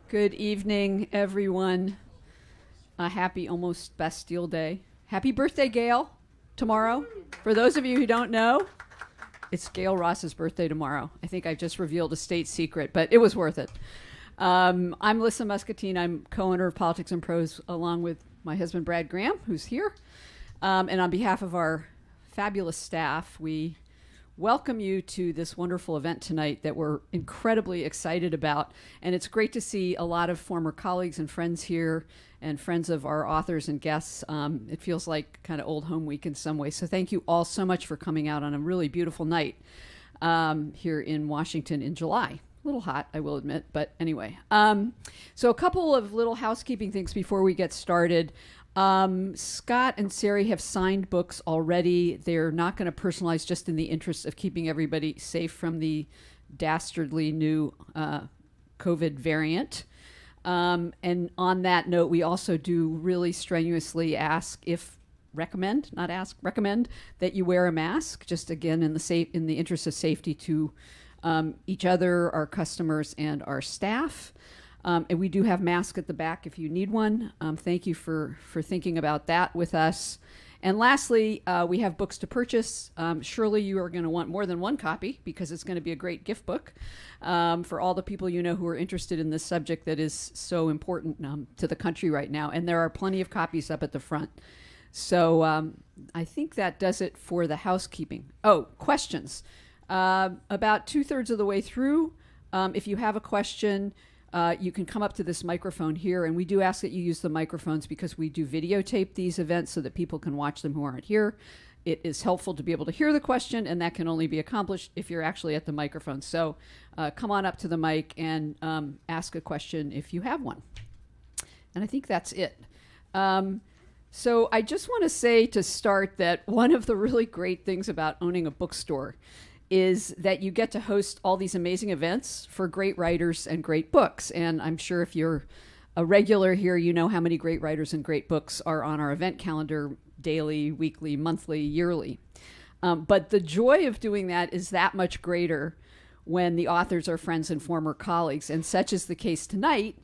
Good evening, everyone. A happy almost Bastille Day. Happy birthday, Gail, tomorrow. For those of you who don't know, it's Gail Ross's birthday tomorrow. I think I just revealed a state secret, but it was worth it. I'm Lissa Muscatine. I'm co-owner of Politics and Prose, along with my husband, Brad Graham, who's here. And on behalf of our fabulous staff, we welcome you to this wonderful event tonight that we're incredibly excited about. And it's great to see a lot of former colleagues and friends here and friends of our authors and guests. It feels like kind of old home week in some ways. So thank you all so much for coming out on a really beautiful night here in Washington in July. A little hot, I will admit, but anyway. So a couple of little housekeeping things before we get started. Scott and Sari have signed books already. They're not going to personalize, just in the interest of keeping everybody safe from the dastardly new COVID variant. And on that note, we also do really strenuously recommend that you wear a mask, just again in the interest of safety to each other, our customers, and our staff. And we do have masks at the back if you need one. Thank you for thinking about that with us. And lastly, we have books to purchase. Surely you are going to want more than one copy because it's going to be a great gift book for all the people you know who are interested in this subject that is so important to the country right now. And there are plenty of copies up at the front. So I think that does it for the housekeeping. Oh, questions. About 2/3 of the way through, if you have a question, you can come up to this microphone here, and we do ask that you use the microphones because we do videotape these events so that people can watch them who aren't here. It is helpful to be able to hear the question, and that can only be accomplished if you're actually at the microphone. So come on up to the mic and ask a question if you have one. And I think that's it. So I just want to say to start that one of the really great things about owning a bookstore is that you get to host all these amazing events for great writers and great books. And I'm sure if you're a regular here, you know how many great writers and great books are on our event calendar daily, weekly, monthly, yearly. But the joy of doing that is that much greater when the authors are friends and former colleagues. And such is the case tonight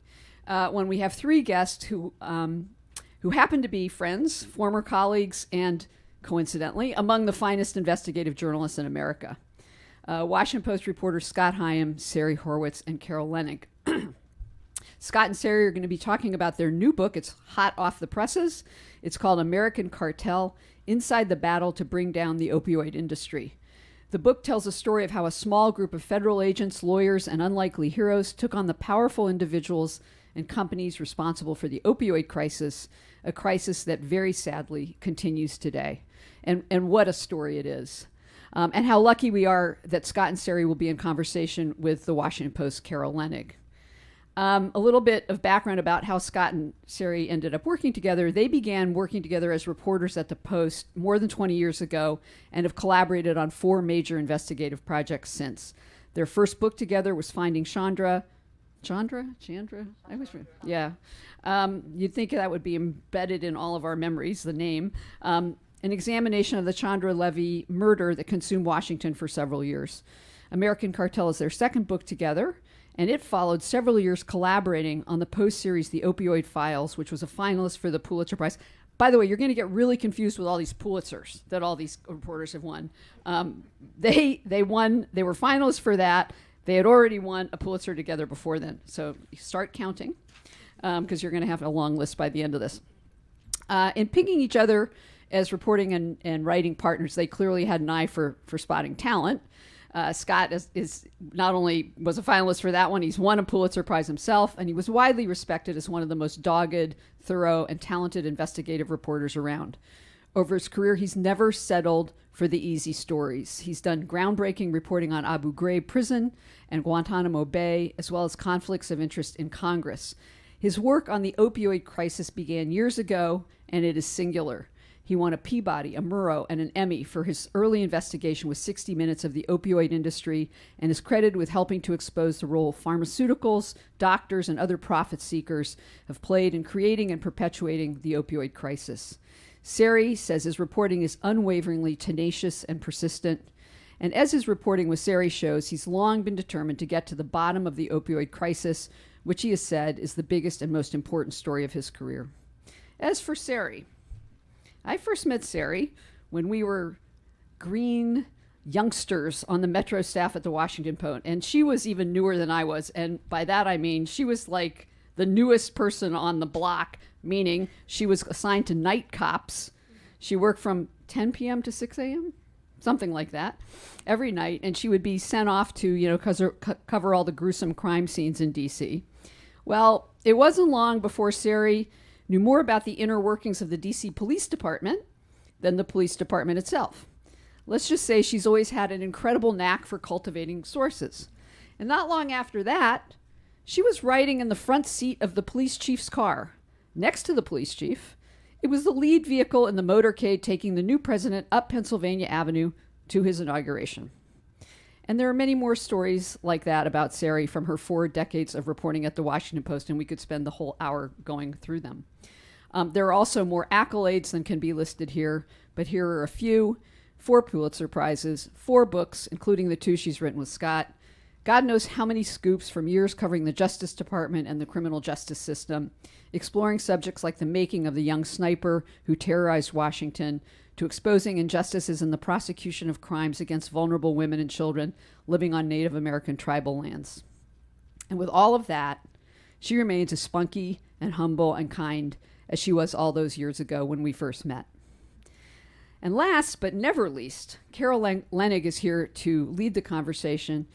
when we have three guests who happen to be friends, former colleagues, and coincidentally, among the finest investigative journalists in America. Washington Post reporters Scott Higham, Sari Horwitz, and Carol Leonnig. Scott and Sari are going to be talking about their new book. It's hot off the presses. It's called American Cartel: Inside the Battle to Bring Down the Opioid Industry. The book tells a story of how a small group of federal agents, lawyers, and unlikely heroes took on the powerful individuals and companies responsible for the opioid crisis, a crisis that very sadly continues today. And what a story it is. And how lucky we are that Scott and Sari will be in conversation with the Washington Post's Carol Leonnig. A little bit of background about how Scott and Sari ended up working together. They began working together as reporters at the Post more than 20 years ago and have collaborated on 4 major investigative projects since. Their first book together was Finding Chandra. Chandra? I wish. Yeah. You'd think that would be embedded in all of our memories, the name. An examination of the Chandra Levy murder that consumed Washington for several years. American Cartel is their second book together, and it followed several years collaborating on the Post series The Opioid Files, which was a finalist for the Pulitzer-Prize. By the way, you're going to get really confused with all these Pulitzers that all these reporters have won. They were finalists for that. They had already won a Pulitzer together before then. So start counting, because you're going to have a long list by the end of this. In picking each other as reporting and writing partners, they clearly had an eye for spotting talent. Scott is not only was a finalist for that one, he's won a Pulitzer Prize himself, and he was widely respected as one of the most dogged, thorough, and talented investigative reporters around. Over his career, he's never settled for the easy stories. He's done groundbreaking reporting on Abu Ghraib prison and Guantanamo Bay, as well as conflicts of interest in Congress. His work on the opioid crisis began years ago, and it is singular. He won a Peabody, a Murrow, and an Emmy for his early investigation with 60 Minutes of the opioid industry, and is credited with helping to expose the role pharmaceuticals, doctors, and other profit seekers have played in creating and perpetuating the opioid crisis. Sari says his reporting is unwaveringly tenacious and persistent. And as his reporting with Sari shows, he's long been determined to get to the bottom of the opioid crisis, which he has said is the biggest and most important story of his career. As for Sari, I first met Sari when we were green youngsters on the Metro staff at the Washington Post, and she was even newer than I was, and by that I mean she was like the newest person on the block, meaning she was assigned to night cops. She worked from 10 p.m. to 6 a.m., something like that, every night, and she would be sent off to, cover all the gruesome crime scenes in D.C. Well, it wasn't long before Sari knew more about the inner workings of the D.C. Police Department than the police department itself. Let's just say she's always had an incredible knack for cultivating sources. And not long after that, she was riding in the front seat of the police chief's car, next to the police chief. It was the lead vehicle in the motorcade taking the new president up Pennsylvania Avenue to his inauguration. And there are many more stories like that about Sari from her 4 decades of reporting at the Washington Post, and we could spend the whole hour going through them. There are also more accolades than can be listed here, but here are a few. 4 Pulitzer Prizes, 4 books, including the 2 she's written with Scott. God knows how many scoops from years covering the Justice Department and the criminal justice system, exploring subjects like the making of the young sniper who terrorized Washington, to exposing injustices in the prosecution of crimes against vulnerable women and children living on Native American tribal lands. And with all of that, she remains as spunky and humble and kind as she was all those years ago when we first met. And last but never least, Carol Leonnig is here to lead the conversation.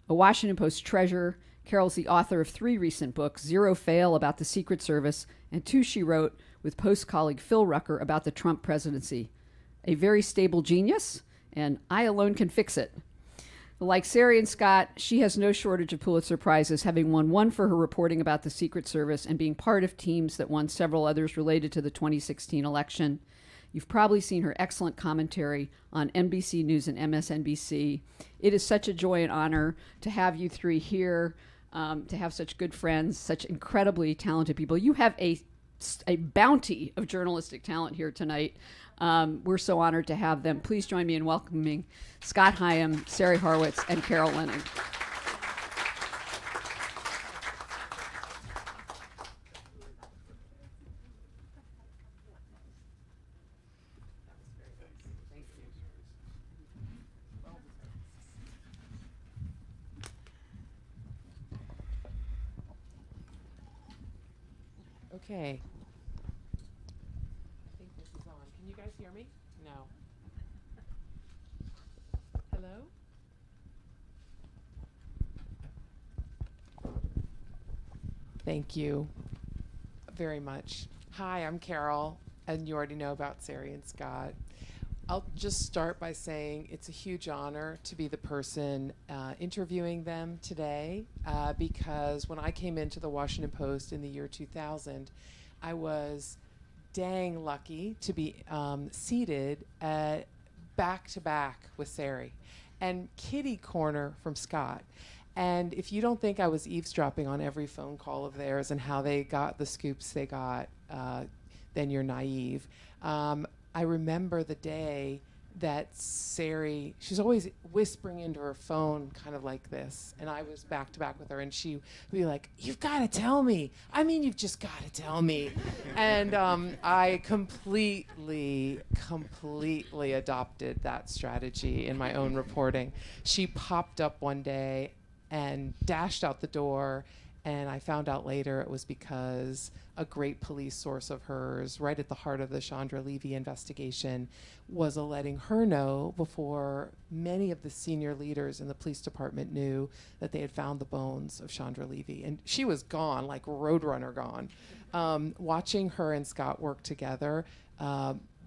A Washington Post treasure, Carol's the author of 3 recent books, Zero Fail about the Secret Service, and 2 she wrote with Post colleague Phil Rucker about the Trump presidency. A very stable genius, and I alone can fix it. Like Sari and Scott, she has no shortage of Pulitzer Prizes, having won 1 for her reporting about the Secret Service and being part of teams that won several others related to the 2016 election. You've probably seen her excellent commentary on NBC News and MSNBC. It is such a joy and honor to have you 3 here, to have such good friends, such incredibly talented people. You have a bounty of journalistic talent here tonight. We're so honored to have them. Please join me in welcoming Scott Higham, Sari Horwitz, and Carol Leonnig. Okay. I think this is on. Can you guys hear me? No. Hello? Thank you very much. Hi, I'm Carol, and you already know about Sari and Scott. I'll just start by saying it's a huge honor to be the person interviewing them today because when I came into the Washington Post in the year 2000, I was dang lucky to be seated back to back with Sari and kitty corner from Scott. And if you don't think I was eavesdropping on every phone call of theirs and how they got the scoops they got, then you're naive. I remember the day that Sari, she's always whispering into her phone kind of like this, and I was back to back with her, and she would be like, "You've got to tell me. I mean, you've just got to tell me." And I completely adopted that strategy in my own reporting. She popped up one day and dashed out the door, and I found out later it was because a great police source of hers, right at the heart of the Chandra Levy investigation, was letting her know before many of the senior leaders in the police department knew that they had found the bones of Chandra Levy. And she was gone, like Roadrunner gone. Watching her and Scott work together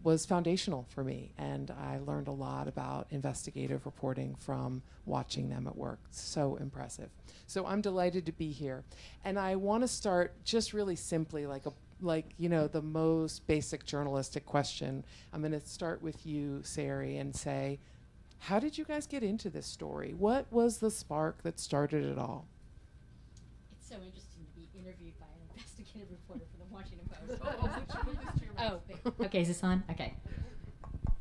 was foundational for me, and I learned a lot about investigative reporting from watching them at work. So impressive. So I'm delighted to be here, and I want to start just really simply, like the most basic journalistic question. I'm going to start with you, Sari, and say, how did you guys get into this story? What was the spark that started it all? It's so interesting to be interviewed by an investigative reporter for the Washington Post. Okay, is this on? Okay.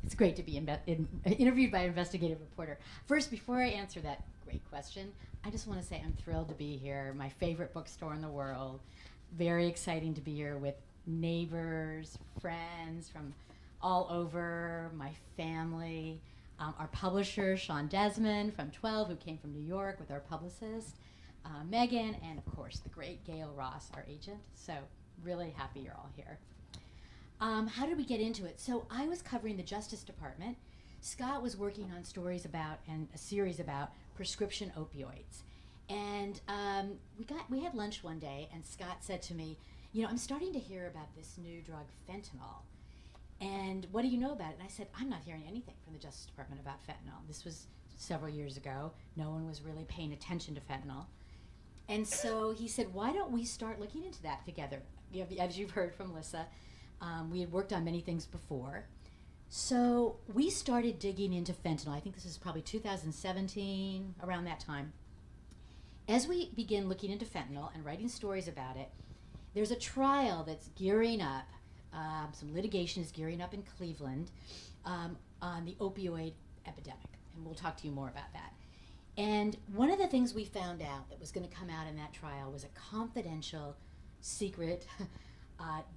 It's great to be interviewed by an investigative reporter. First, before I answer that great question. I just want to say I'm thrilled to be here. My favorite bookstore in the world. Very exciting to be here with neighbors, friends from all over, my family, our publisher, Sean Desmond from 12, who came from New York with our publicist, Megan, and of course the great Gail Ross, our agent. So really happy you're all here. How did we get into it? So I was covering the Justice Department. Scott was working on stories about and a series about prescription opioids. And we had lunch one day, and Scott said to me, you know, I'm starting to hear about this new drug, fentanyl. And what do you know about it? And I said, I'm not hearing anything from the Justice Department about fentanyl. This was several years ago. No one was really paying attention to fentanyl. And so he said, why don't we start looking into that together? As you've heard from Lissa, we had worked on many things before. So we started digging into fentanyl. I think this is probably 2017, around that time. As we begin looking into fentanyl and writing stories about it, there's a trial that's gearing up. Some litigation is gearing up in Cleveland on the opioid epidemic, and we'll talk to you more about that. And one of the things we found out that was going to come out in that trial was a confidential, secret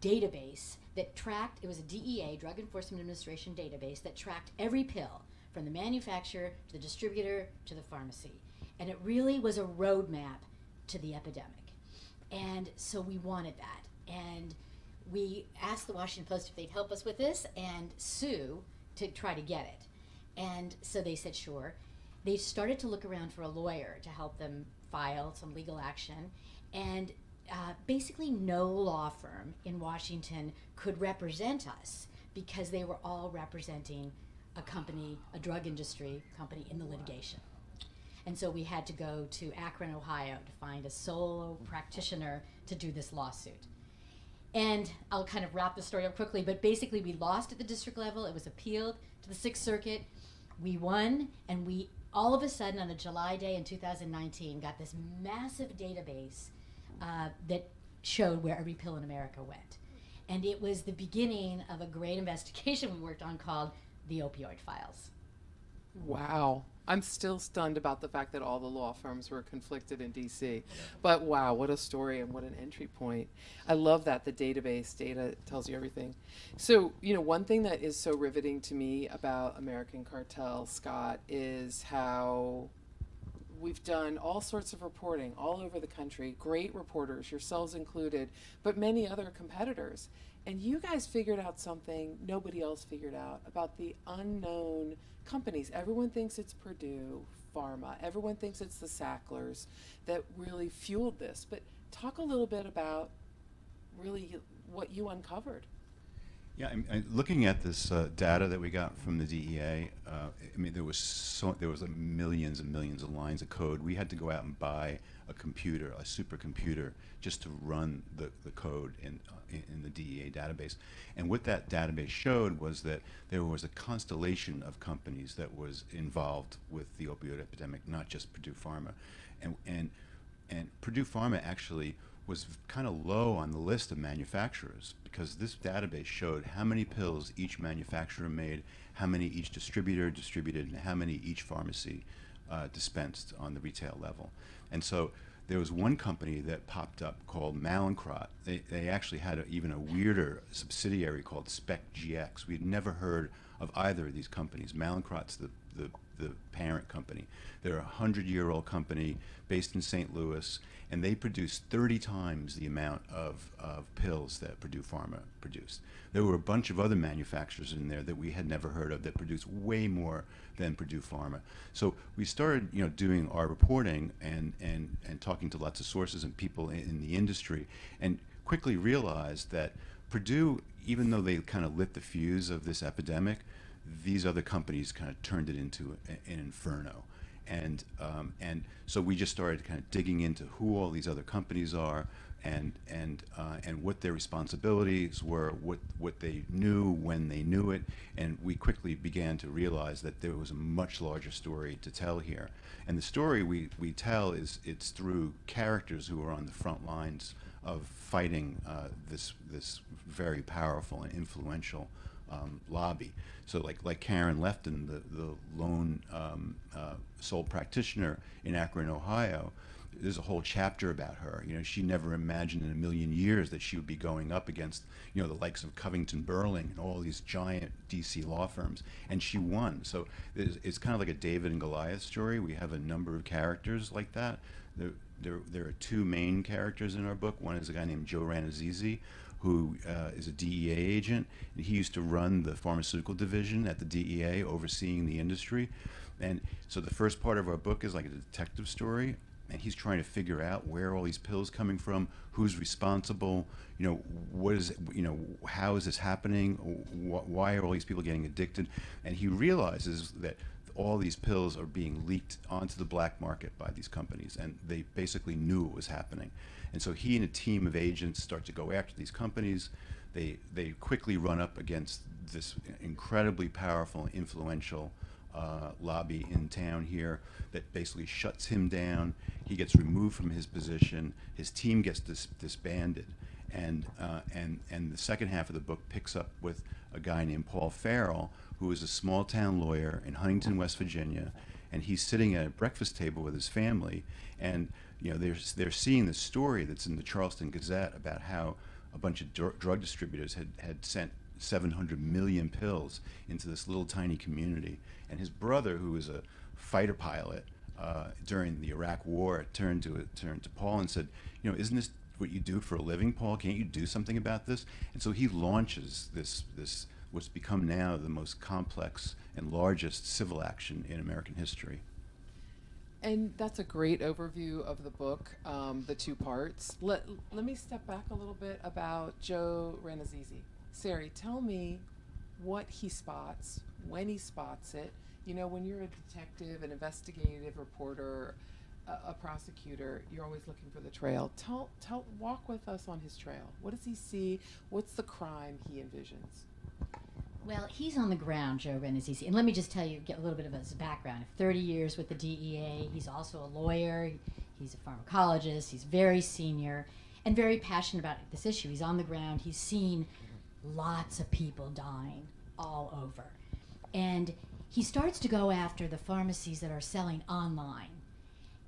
database that tracked, it was a DEA, Drug Enforcement Administration database, that tracked every pill from the manufacturer to the distributor to the pharmacy. And it really was a roadmap to the epidemic. And so we wanted that. And we asked the Washington Post if they'd help us with this and sue to try to get it. And so they said sure. They started to look around for a lawyer to help them file some legal action. And basically no law firm in Washington could represent us because they were all representing a company, a drug industry company in the litigation. And so we had to go to Akron, Ohio to find a solo practitioner to do this lawsuit. And I'll kind of wrap the story up quickly, but basically we lost at the district level. It was appealed to the Sixth Circuit. We won, and we all of a sudden on a July day in 2019 got this massive database that showed where every pill in America went. And it was the beginning of a great investigation we worked on called the Opioid Files. Wow. I'm still stunned about the fact that all the law firms were conflicted in DC. But wow, what a story and what an entry point. I love that the database data tells you everything. So, you know, one thing that is so riveting to me about American Cartel, Scott, is how we've done all sorts of reporting all over the country, great reporters, yourselves included, but many other competitors. And you guys figured out something nobody else figured out about the unknown companies. Everyone thinks it's Purdue Pharma. Everyone thinks it's the Sacklers that really fueled this. But talk a little bit about really what you uncovered. Yeah, looking at this data that we got from the DEA, I mean, there was millions and millions of lines of code. We had to go out and buy a computer, a supercomputer, just to run the code in the DEA database. And what that database showed was that there was a constellation of companies that was involved with the opioid epidemic, not just Purdue Pharma. And Purdue Pharma actually was kind of low on the list of manufacturers, because this database showed how many pills each manufacturer made, how many each distributor distributed, and how many each pharmacy dispensed on the retail level. And so there was one company that popped up called Mallinckrodt. They actually had even a weirder subsidiary called Spec GX. We'd never heard of either of these companies. Mallinckrodt's the parent company. They're a 100-year-old company based in St. Louis, and they produce 30 times the amount of pills that Purdue Pharma produced. There were a bunch of other manufacturers in there that we had never heard of that produced way more than Purdue Pharma. So we started, doing our reporting and talking to lots of sources and people in the industry, and quickly realized that Purdue, even though they kind of lit the fuse of this epidemic, these other companies kind of turned it into an inferno. And so we just started kind of digging into who all these other companies are, and what their responsibilities were, what they knew when they knew it, and we quickly began to realize that there was a much larger story to tell here. And the story we tell it's through characters who are on the front lines of fighting this very powerful and influential lobby. So like Karen Lefton, the lone sole practitioner in Akron, Ohio, there's a whole chapter about her. You know, she never imagined in a million years that she would be going up against, you know, the likes of Covington Burling and all these giant DC law firms, and she won. So it's kind of like a David and Goliath story. We have a number of characters like that. There are two main characters in our book. One is a guy named Joe Ranazizi, who is a DEA agent, and he used to run the pharmaceutical division at the DEA, overseeing the industry. And so the first part of our book is like a detective story, and he's trying to figure out where all these pills coming from, who's responsible, you know, what is it, you know, how is this happening, why are all these people getting addicted? And he realizes that all these pills are being leaked onto the black market by these companies, and they basically knew it was happening. And so he and a team of agents start to go after these companies. They quickly run up against this incredibly powerful and influential lobby in town here that basically shuts him down. He gets removed from his position. His team gets disbanded. And the second half of the book picks up with a guy named Paul Farrell, who is a small town lawyer in Huntington, West Virginia, and he's sitting at a breakfast table with his family, and you know they're seeing the story that's in the Charleston Gazette about how a bunch of drug distributors had sent 700 million pills into this little tiny community, and his brother, who was a fighter pilot during the Iraq War, turned to Paul and said, you know, isn't this what you do for a living, Paul? Can't you do something about this? And so he launches this what's become now the most complex and largest civil action in American history. And that's a great overview of the book, the two parts. Let me step back a little bit about Joe Ranazizi. Sari, tell me what he spots, when he spots it. You know, when you're a detective, an investigative reporter, a prosecutor, you're always looking for the trail. Walk with us on his trail. What does he see? What's the crime he envisions? Well, he's on the ground, Joe Ranazizi. And let me just tell you, get a little bit of his background. 30 years with the DEA. He's also a lawyer. He's a pharmacologist. He's very senior and very passionate about this issue. He's on the ground. He's seen lots of people dying all over. And he starts to go after the pharmacies that are selling online.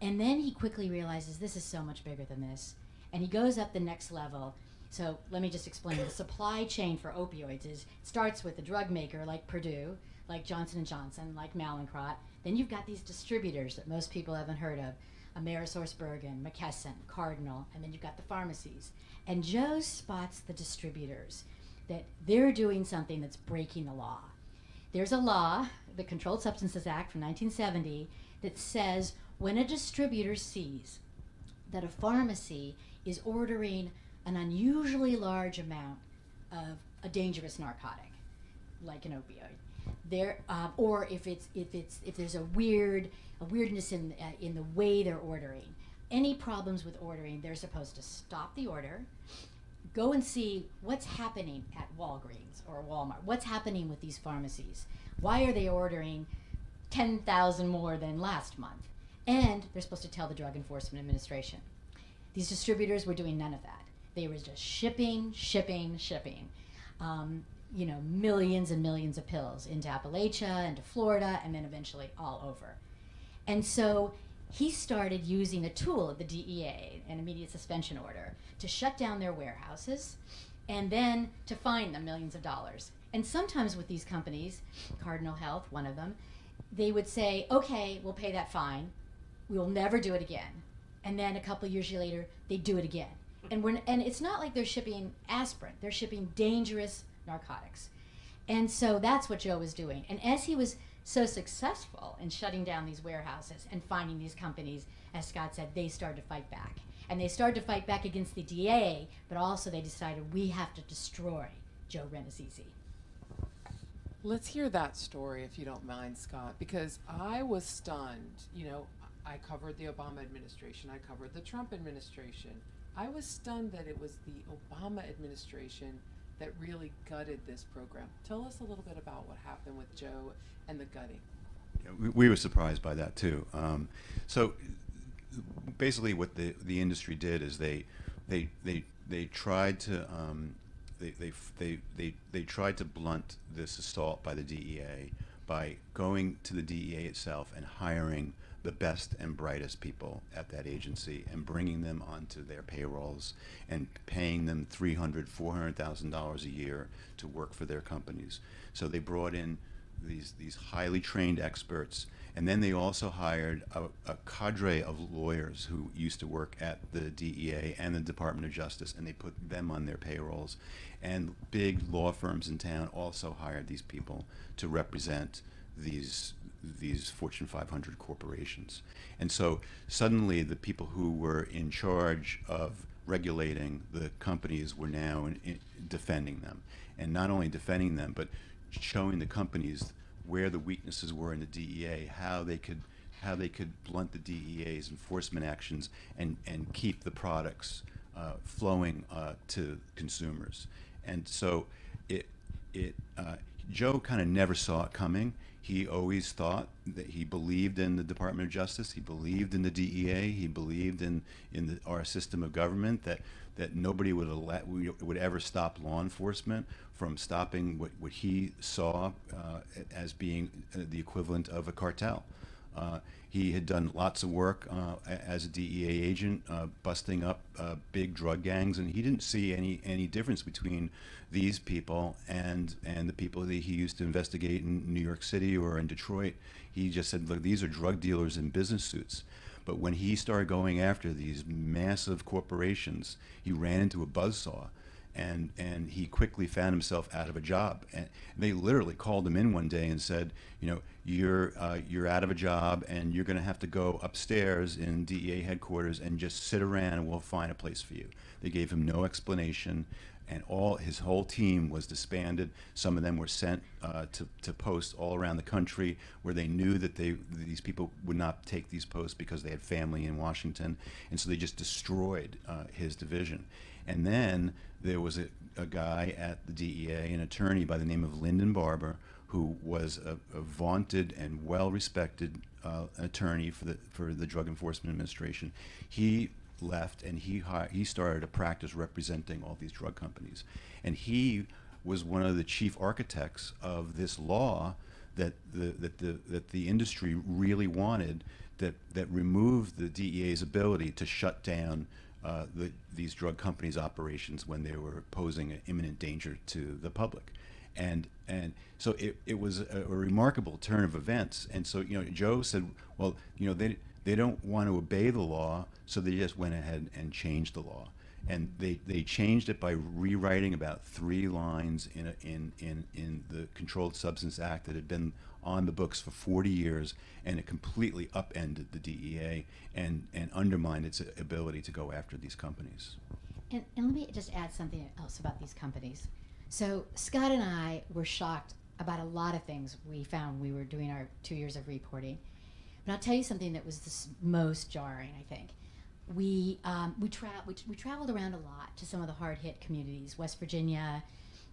And then he quickly realizes this is so much bigger than this. And he goes up the next level. So let me just explain. The supply chain for opioids starts with a drug maker like Purdue, like Johnson & Johnson, like Mallinckrodt. Then you've got these distributors that most people haven't heard of, AmerisourceBergen, McKesson, Cardinal, and then you've got the pharmacies. And Joe spots the distributors, that they're doing something that's breaking the law. There's a law, the Controlled Substances Act from 1970, that says when a distributor sees that a pharmacy is ordering an unusually large amount of a dangerous narcotic, like an opioid, or if there's a weirdness in the way they're ordering, any problems with ordering, they're supposed to stop the order, go and see what's happening at Walgreens or Walmart. What's happening with these pharmacies? Why are they ordering 10,000 more than last month? And they're supposed to tell the Drug Enforcement Administration. These distributors were doing none of that. They were just shipping, millions and millions of pills into Appalachia, into Florida, and then eventually all over. And so he started using a tool of the DEA, an immediate suspension order, to shut down their warehouses and then to fine them millions of dollars. And sometimes with these companies, Cardinal Health, one of them, they would say, okay, we'll pay that fine. We will never do it again. And then a couple of years later, they do it again. And it's not like they're shipping aspirin. They're shipping dangerous narcotics. And so that's what Joe was doing. And as he was so successful in shutting down these warehouses and finding these companies, as Scott said, they started to fight back. And they started to fight back against the DEA, but also they decided we have to destroy Joe Ranazizi. Let's hear that story, if you don't mind, Scott, because I was stunned. You know, I covered the Obama administration. I covered the Trump administration. I was stunned that it was the Obama administration that really gutted this program. Tell us a little bit about what happened with Joe and the gutting. Yeah, we were surprised by that too. So basically what the industry did is they tried to they tried to blunt this assault by the DEA by going to the DEA itself and hiring the best and brightest people at that agency and bringing them onto their payrolls and paying them $300,000-$400,000 a year to work for their companies. So they brought in these highly trained experts, and then they also hired a cadre of lawyers who used to work at the DEA and the Department of Justice, and they put them on their payrolls. And big law firms in town also hired these people to represent these Fortune 500 corporations. And so suddenly the people who were in charge of regulating the companies were now defending them. And not only defending them, but showing the companies where the weaknesses were in the DEA, how they could blunt the DEA's enforcement actions and keep the products flowing to consumers. And so Joe kind of never saw it coming. He always thought that he believed in the Department of Justice, he believed in the DEA, he believed in our system of government, that nobody would ever stop law enforcement from stopping what he saw as being the equivalent of a cartel. He had done lots of work as a DEA agent, busting up big drug gangs, and he didn't see any difference between these people and the people that he used to investigate in New York City or in Detroit. He just said, look, these are drug dealers in business suits. But when he started going after these massive corporations, he ran into a buzzsaw. And he quickly found himself out of a job. And they literally called him in one day and said, you're out of a job and you're going to have to go upstairs in DEA headquarters and just sit around and we'll find a place for you. They gave him no explanation, and his whole team was disbanded. Some of them were sent to posts all around the country where they knew that these people would not take these posts because they had family in Washington, and so they just destroyed his division. And then there was a guy at the DEA, an attorney by the name of Lyndon Barber, who was a vaunted and well-respected attorney for the Drug Enforcement Administration. He left and he started a practice representing all these drug companies, and he was one of the chief architects of this law that the industry really wanted, that removed the DEA's ability to shut down these drug companies' operations when they were posing an imminent danger to the public. And so it was a remarkable turn of events. And so Joe said, well, they don't want to obey the law, so they just went ahead and changed the law. And they changed it by rewriting about 3 lines in the Controlled Substance Act that had been on the books for 40 years, and it completely upended the DEA and undermined its ability to go after these companies. And let me just add something else about these companies. So Scott and I were shocked about a lot of things we found when we were doing our 2 years of reporting. But I'll tell you something that was the most jarring, I think. We traveled around a lot to some of the hard-hit communities, West Virginia.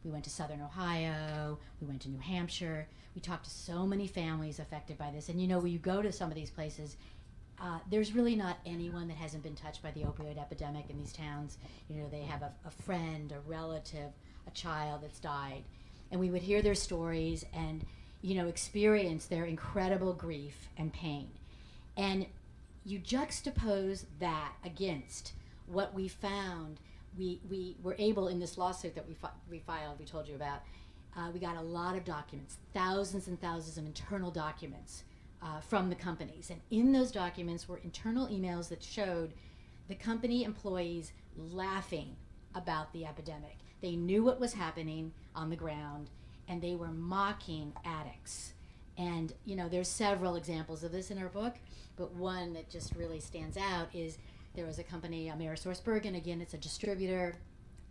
We went to Southern Ohio. We went to New Hampshire. We talked to so many families affected by this. And when you go to some of these places, there's really not anyone that hasn't been touched by the opioid epidemic in these towns. They have a friend, a relative, a child that's died. And we would hear their stories and, experience their incredible grief and pain. And you juxtapose that against what we found. We were able, in this lawsuit that we filed, we told you about, we got a lot of documents, thousands and thousands of internal documents from the companies. And in those documents were internal emails that showed the company employees laughing about the epidemic. They knew what was happening on the ground, and they were mocking addicts. And there's several examples of this in our book, but one that just really stands out is there was a company, AmerisourceBergen, again, it's a distributor,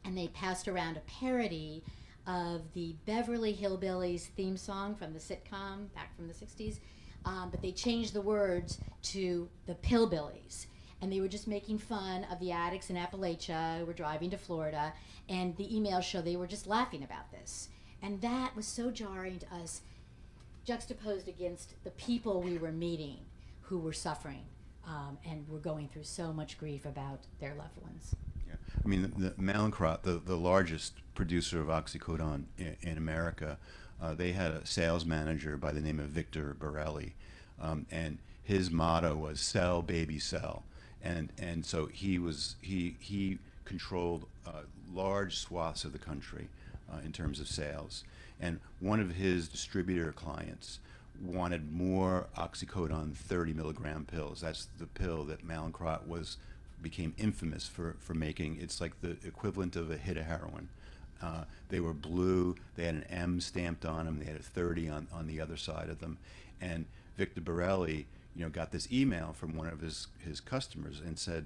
and they passed around a parody of the Beverly Hillbillies theme song from the sitcom back from the 60s, but they changed the words to the Pillbillies. And they were just making fun of the addicts in Appalachia who were driving to Florida, and the emails show they were just laughing about this. And that was so jarring to us, juxtaposed against the people we were meeting who were suffering and were going through so much grief about their loved ones. Yeah. I mean, the Mallinckrodt, the largest producer of oxycodone in America, they had a sales manager by the name of Victor Borelli, and his motto was "Sell, baby, sell," and so he controlled large swaths of the country in terms of sales, and one of his distributor clients wanted more oxycodone 30 milligram pills. That's the pill that Mallinckrodt became infamous for making. It's like the equivalent of a hit of heroin. They were blue, they had an M stamped on them, they had a 30 on the other side of them. And Victor Borelli, got this email from one of his customers and said,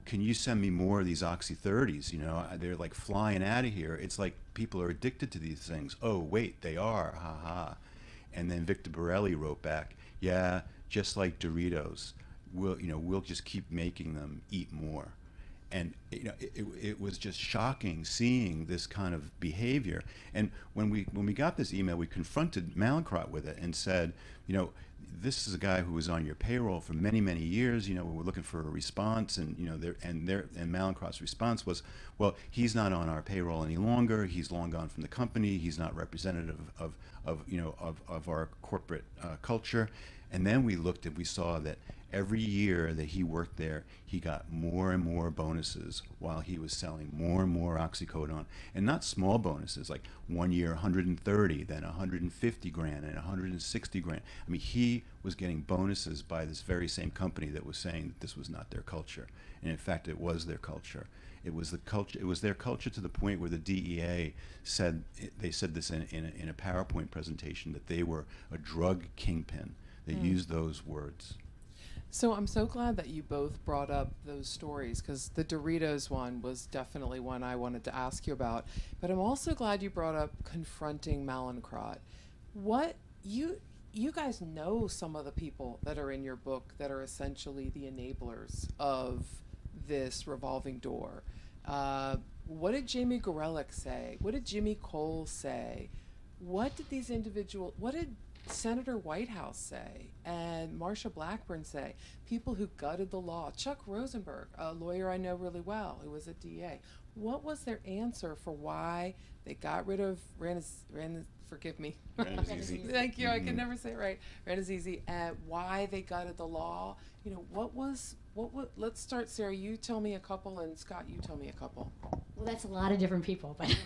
can you send me more of these Oxy 30s? They're like flying out of here. It's like people are addicted to these things. Oh, wait, they are, ha ha. And then Victor Borelli wrote back, yeah, just like Doritos, we'll just keep making them eat more. And it was just shocking seeing this kind of behavior. And when we got this email, we confronted Mallinckrodt with it and said, this is a guy who was on your payroll for many, many years. We were looking for a response, and and Mallinckrodt's response was, well, he's not on our payroll any longer. He's long gone from the company. He's not representative of our corporate culture. And then we saw that every year that he worked there, he got more and more bonuses while he was selling more and more oxycodone, and not small bonuses, like 1 year 130, then 150 grand and 160 grand. I mean, he was getting bonuses by this very same company that was saying that this was not their culture, and in fact it was their culture. It was the culture. It was their culture to the point where the DEA said this in a PowerPoint presentation, that they were a drug kingpin. They used those words. So I'm so glad that you both brought up those stories, because the Doritos one was definitely one I wanted to ask you about. But I'm also glad you brought up confronting Mallinckrodt. What you guys know some of the people that are in your book that are essentially the enablers of this revolving door. What did Jamie Gorelick say? What did Jimmy Cole say? What did Senator Whitehouse say and Marsha Blackburn say? People who gutted the law. Chuck Rosenberg, a lawyer I know really well, who was at DA. What was their answer for why they got rid of forgive me. Rannazzisi. Thank you. I can never say it right. Rannazzisi, and why they gutted the law. Let's start, Sarah. You tell me a couple, and Scott, you tell me a couple. Well, that's a lot of different people, but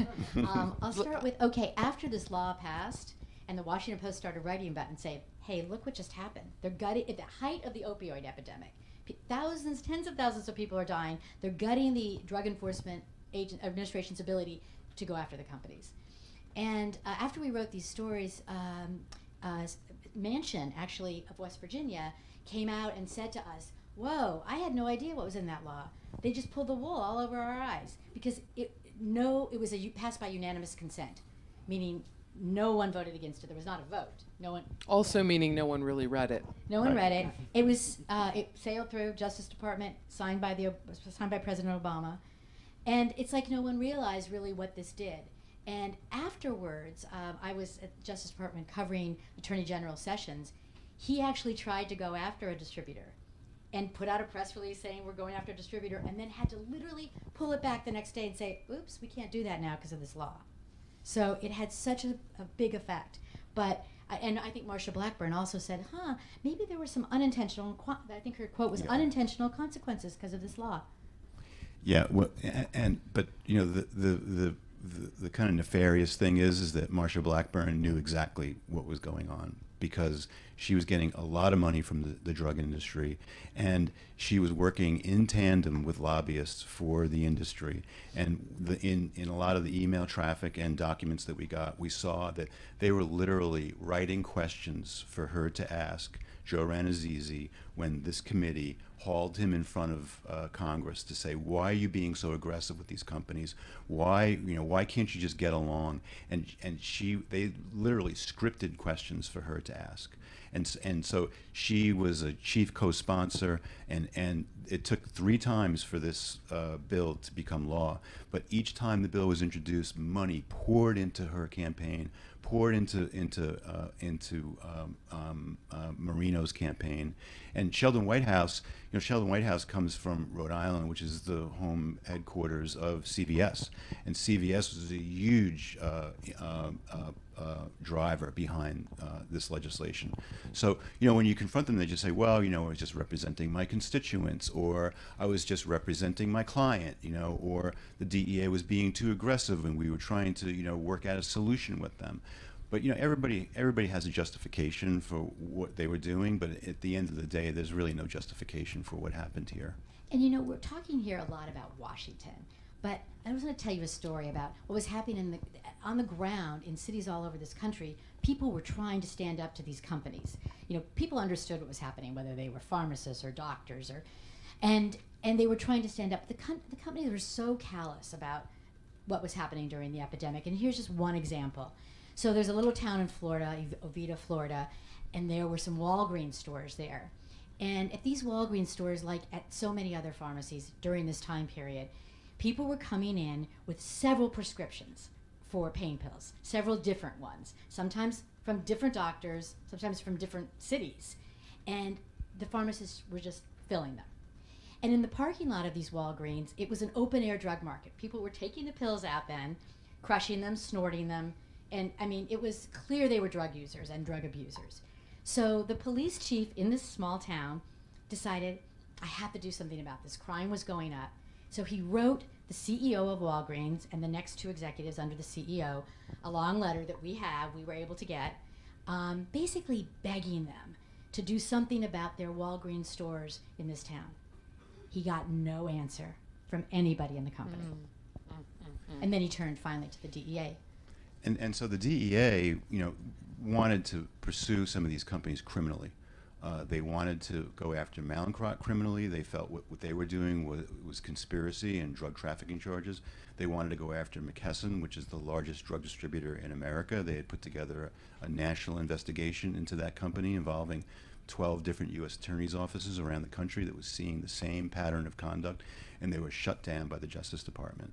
I'll start with, after this law passed, and the Washington Post started writing about it and saying, hey, look what just happened. They're gutting, at the height of the opioid epidemic, thousands, tens of thousands of people are dying. They're gutting the Drug Enforcement Administration's ability to go after the companies. And after we wrote these stories, Manchin, actually, of West Virginia, came out and said to us, whoa, I had no idea what was in that law. They just pulled the wool all over our eyes, because it was passed by unanimous consent, meaning no one voted against it. There was not a vote. No one. Also meaning no one really read it. No one read it. It was it sailed through Justice Department, signed by President Obama, and it's like no one realized really what this did. And afterwards, I was at Justice Department covering Attorney General Sessions. He actually tried to go after a distributor and put out a press release saying we're going after a distributor, and then had to literally pull it back the next day and say, oops, we can't do that now because of this law. So it had such a big effect. But, and I think Marsha Blackburn also said, maybe there were some unintentional, I think her quote was, unintentional consequences because of this law. Yeah, well, but the kind of nefarious thing is that Marsha Blackburn knew exactly what was going on, because she was getting a lot of money from the drug industry, and she was working in tandem with lobbyists for the industry. And in a lot of the email traffic and documents that we got, we saw that they were literally writing questions for her to ask Joe Rannazzisi when this committee hauled him in front of Congress to say, why are you being so aggressive with these companies? Why can't you just get along? And they literally scripted questions for her to ask. And so she was a chief co-sponsor, and it took 3 times for this bill to become law. But each time the bill was introduced, money poured into her campaign, poured into Marino's campaign. And Sheldon Whitehouse, Sheldon Whitehouse comes from Rhode Island, which is the home headquarters of CVS, and CVS was a huge driver behind this legislation. So, when you confront them, they just say, well, I was just representing my constituents, or I was just representing my client, or the DEA was being too aggressive and we were trying to, work out a solution with them. But everybody has a justification for what they were doing, but at the end of the day, there's really no justification for what happened here. And we're talking here a lot about Washington, but I was going to tell you a story about what was happening on the ground in cities all over this country. People were trying to stand up to these companies. People understood what was happening, whether they were pharmacists or doctors, and they were trying to stand up. The companies were so callous about what was happening during the epidemic. And here's just one example. So there's a little town in Florida, Oviedo, Florida, and there were some Walgreens stores there. And at these Walgreens stores, like at so many other pharmacies during this time period, people were coming in with several prescriptions for pain pills, several different ones, sometimes from different doctors, sometimes from different cities. And the pharmacists were just filling them. And in the parking lot of these Walgreens, it was an open-air drug market. People were taking the pills out then, crushing them, snorting them, and it was clear they were drug users and drug abusers. So the police chief in this small town decided, I have to do something about this. Crime was going up. So he wrote the CEO of Walgreens and the next two executives under the CEO a long letter that we were able to get, basically begging them to do something about their Walgreens stores in this town. He got no answer from anybody in the company. And then he turned finally to the DEA. And so the DEA, wanted to pursue some of these companies criminally. They wanted to go after Mallinckrodt criminally. They felt what they were doing was conspiracy and drug trafficking charges. They wanted to go after McKesson, which is the largest drug distributor in America. They had put together a national investigation into that company involving 12 different U.S. attorneys' offices around the country that was seeing the same pattern of conduct, and they were shut down by the Justice Department.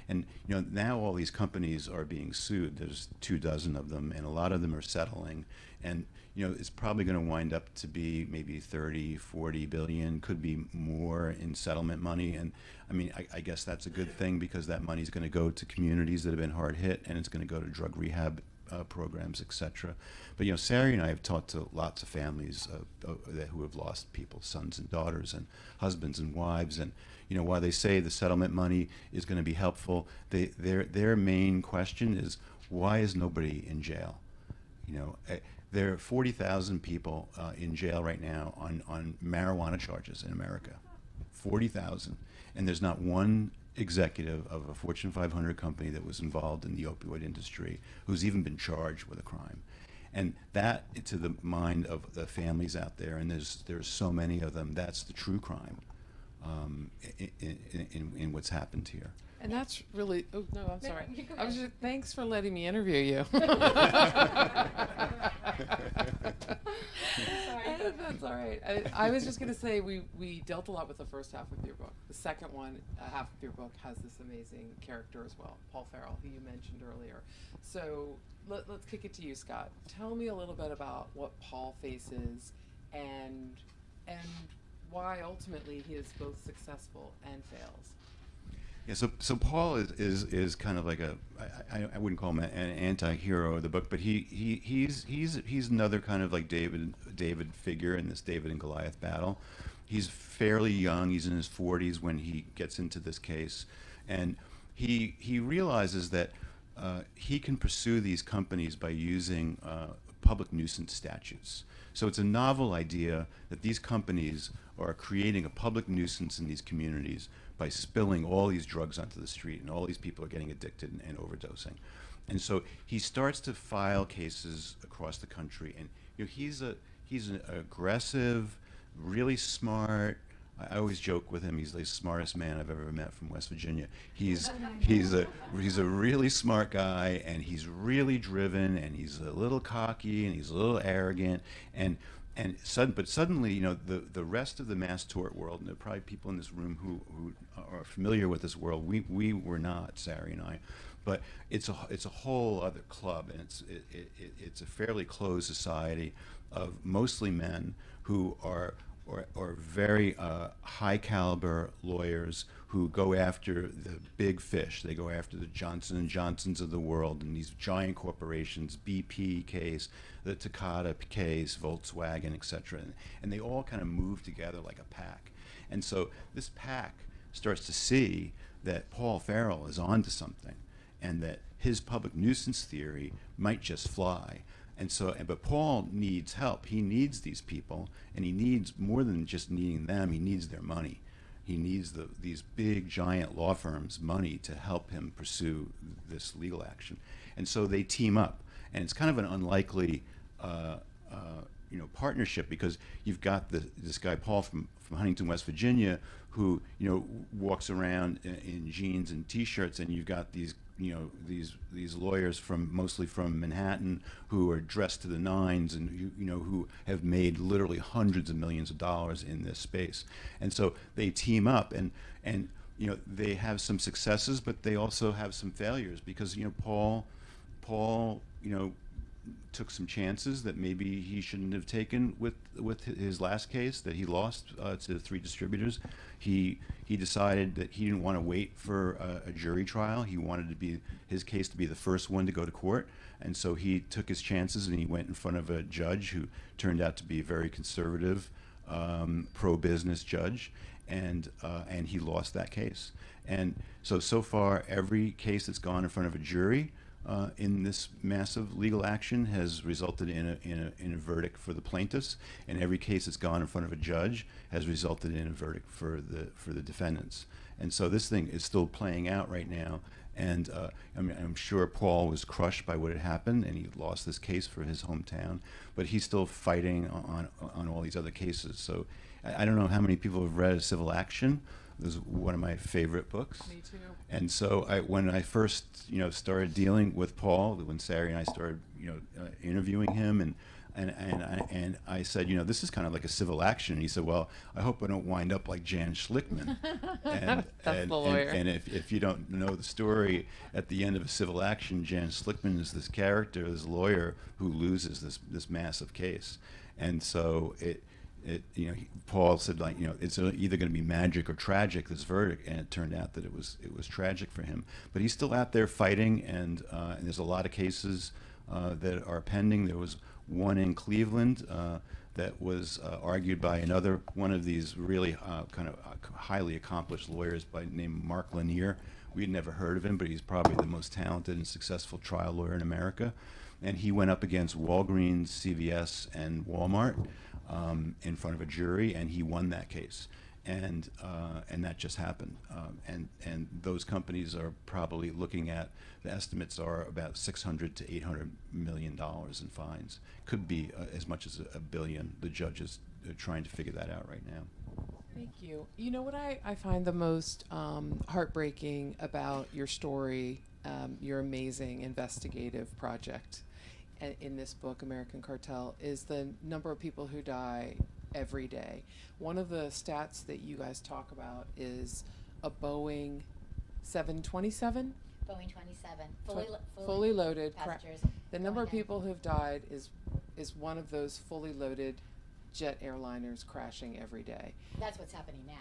And now all these companies are being sued. There's 24 of them, and a lot of them are settling. And it's probably going to wind up to be maybe 30, 40 billion, could be more in settlement money. And I guess that's a good thing, because that money is going to go to communities that have been hard hit, and it's going to go to drug rehab programs, etc. But Sari and I have talked to lots of families who have lost people, sons and daughters, and husbands and wives, and while they say the settlement money is going to be helpful, their main question is, why is nobody in jail? There are 40,000 people in jail right now on marijuana charges in America. 40,000, and there's not one executive of a Fortune 500 company that was involved in the opioid industry who's even been charged with a crime. And that, to the mind of the families out there, and there's so many of them, that's the true crime in what's happened here. And that's really, oh no, I'm sorry. Thanks for letting me interview you. That's all right. I was just going to say we dealt a lot with the first half of your book. The second half of your book has this amazing character as well, Paul Farrell, who you mentioned earlier. So let's kick it to you, Scott. Tell me a little bit about what Paul faces and why ultimately he is both successful and fails. Yeah, so Paul is kind of like I wouldn't call him an anti-hero of the book, but he's another kind of like David figure in this David and Goliath battle. He's fairly young. He's in his 40s when he gets into this case, and he realizes that he can pursue these companies by using public nuisance statutes. So it's a novel idea that these companies are creating a public nuisance in these communities by spilling all these drugs onto the street, and all these people are getting addicted and overdosing. And so he starts to file cases across the country, and he's an aggressive, really smart. I always joke with him, he's the smartest man I've ever met from West Virginia. He's a really smart guy, and he's really driven, and he's a little cocky, and he's a little arrogant, but suddenly, the rest of the mass tort world, and there are probably people in this room who are familiar with this world. We were not, Sari and I, but it's a whole other club, and it's a fairly closed society of mostly men who are or very high caliber lawyers who go after the big fish. They go after the Johnson and Johnsons of the world and these giant corporations, BP case, the Takata case, Volkswagen, etc. And they all kind of move together like a pack. And so this pack starts to see that Paul Farrell is onto something, and that his public nuisance theory might just fly. And so, but Paul needs help. He needs these people, and he needs more than just needing them. He needs their money. He needs these big, giant law firms' money to help him pursue this legal action. And so they team up, and it's kind of an unlikely, partnership, because you've got this guy Paul from Huntington, West Virginia, who walks around in jeans and T-shirts, and you've got these lawyers mostly from Manhattan who are dressed to the nines and who have made literally hundreds of millions of dollars in this space. And so they team up, and they have some successes, but they also have some failures, because Paul took some chances that maybe he shouldn't have taken with his last case that he lost to 3 distributors. He decided that he didn't want to wait for a jury trial. He wanted his case to be the first one to go to court, and so he took his chances and he went in front of a judge who turned out to be a very conservative, pro-business judge, and he lost that case. And so far every case that's gone in front of a jury in this massive legal action has resulted in a verdict for the plaintiffs, and every case that's gone in front of a judge has resulted in a verdict for the defendants. And so this thing is still playing out right now, and I'm sure Paul was crushed by what had happened, and he lost this case for his hometown, but he's still fighting on all these other cases. So I don't know how many people have read Civil Action. This is one of my favorite books. Me too. And so when I first, started dealing with Paul, when Sari and I started, interviewing him, and I said, this is kind of like a civil action. And he said, well, I hope I don't wind up like Jan Schlickman. That's the lawyer. And if you don't know the story, at the end of a civil action, Jan Schlickman is this character, this lawyer who loses this massive case. And so Paul said, it's either going to be magic or tragic, this verdict, and it turned out that it was tragic for him. But he's still out there fighting, and there's a lot of cases that are pending. There was one in Cleveland that was argued by another one of these really kind of highly accomplished lawyers named Mark Lanier. We had never heard of him, but he's probably the most talented and successful trial lawyer in America. And he went up against Walgreens, CVS, and Walmart in front of a jury, and he won that case. And that just happened. And those companies are probably looking at, the estimates are about $600 to $800 million in fines. Could be as much as $1 billion. The judges are trying to figure that out right now. Thank you. You know what I find the most heartbreaking about your story, your amazing investigative project in this book, American Cartel, is the number of people who die every day. One of the stats that you guys talk about is a Boeing 727? Boeing 27, fully loaded. passengers. The number of going people who've died is one of those fully loaded jet airliners crashing every day. That's what's happening now.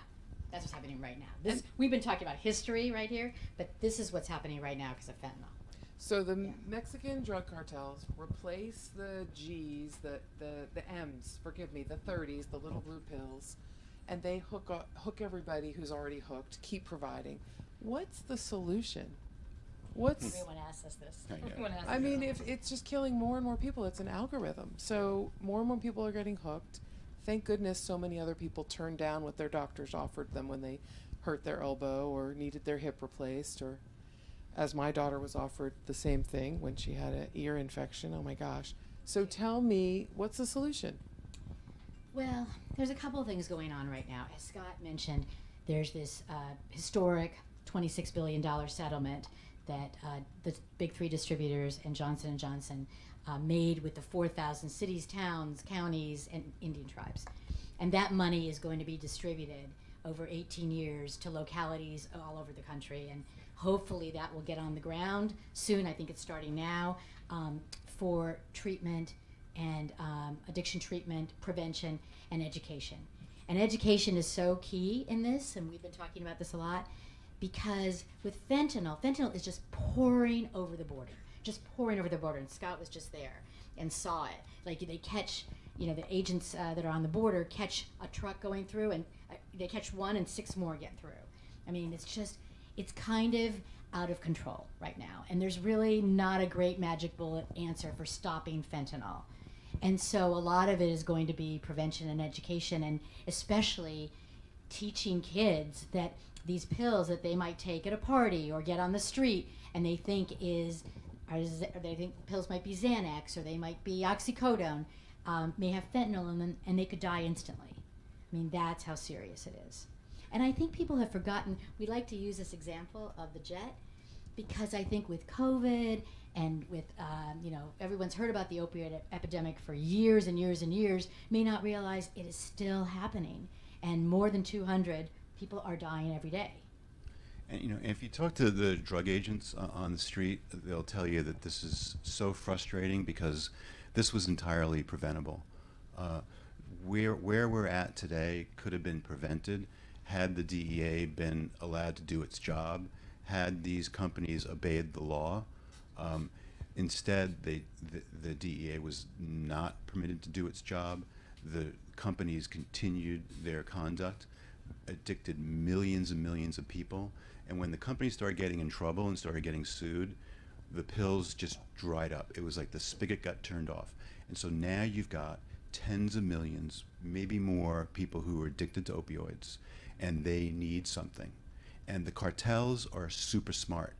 That's what's happening right now. We've been talking about history right here, but this is what's happening right now because of fentanyl. So the Mexican drug cartels replace the G's, the M's, forgive me, the 30s, the little blue pills, and they hook everybody who's already hooked, keep providing. What's the solution? Everyone asks us this. Everyone asks I us mean, this. if it's just killing more and more people, it's an algorithm. So more and more people are getting hooked. Thank goodness so many other people turned down what their doctors offered them when they hurt their elbow or needed their hip replaced, or as my daughter was offered the same thing when she had an ear infection. Oh my gosh. So tell me, what's the solution? Well, there's a couple of things going on right now. As Scott mentioned, there's this historic $26 billion settlement that the big 3 distributors and Johnson & Johnson made with the 4,000 cities, towns, counties, and Indian tribes. And that money is going to be distributed over 18 years to localities all over the country. And hopefully that will get on the ground soon. I think it's starting now, for treatment and addiction treatment, prevention, and education. And education is so key in this, and we've been talking about this a lot, because with fentanyl is just pouring over the border. And Scott was just there and saw it. Like, they catch, the agents that are on the border catch a truck going through, and they catch one and 6 more get through. I mean, it's kind of out of control right now. And there's really not a great magic bullet answer for stopping fentanyl. And so a lot of it is going to be prevention and education, and especially teaching kids that these pills that they might take at a party or get on the street, and they think they think pills might be Xanax, or they might be oxycodone, may have fentanyl in them, and they could die instantly. I mean, that's how serious it is. And I think people have forgotten, we like to use this example of the jet, because I think with COVID and with, everyone's heard about the opioid epidemic for years and years and years, may not realize it is still happening. And more than 200 people are dying every day. And if you talk to the drug agents on the street, they'll tell you that this is so frustrating because this was entirely preventable. Where we're at today could have been prevented had the DEA been allowed to do its job, had these companies obeyed the law. Instead, the DEA was not permitted to do its job. The companies continued their conduct, addicted millions and millions of people. And when the companies started getting in trouble and started getting sued, the pills just dried up. It was like the spigot got turned off. And so now you've got tens of millions, maybe more, people who are addicted to opioids, and they need something. And the cartels are super smart,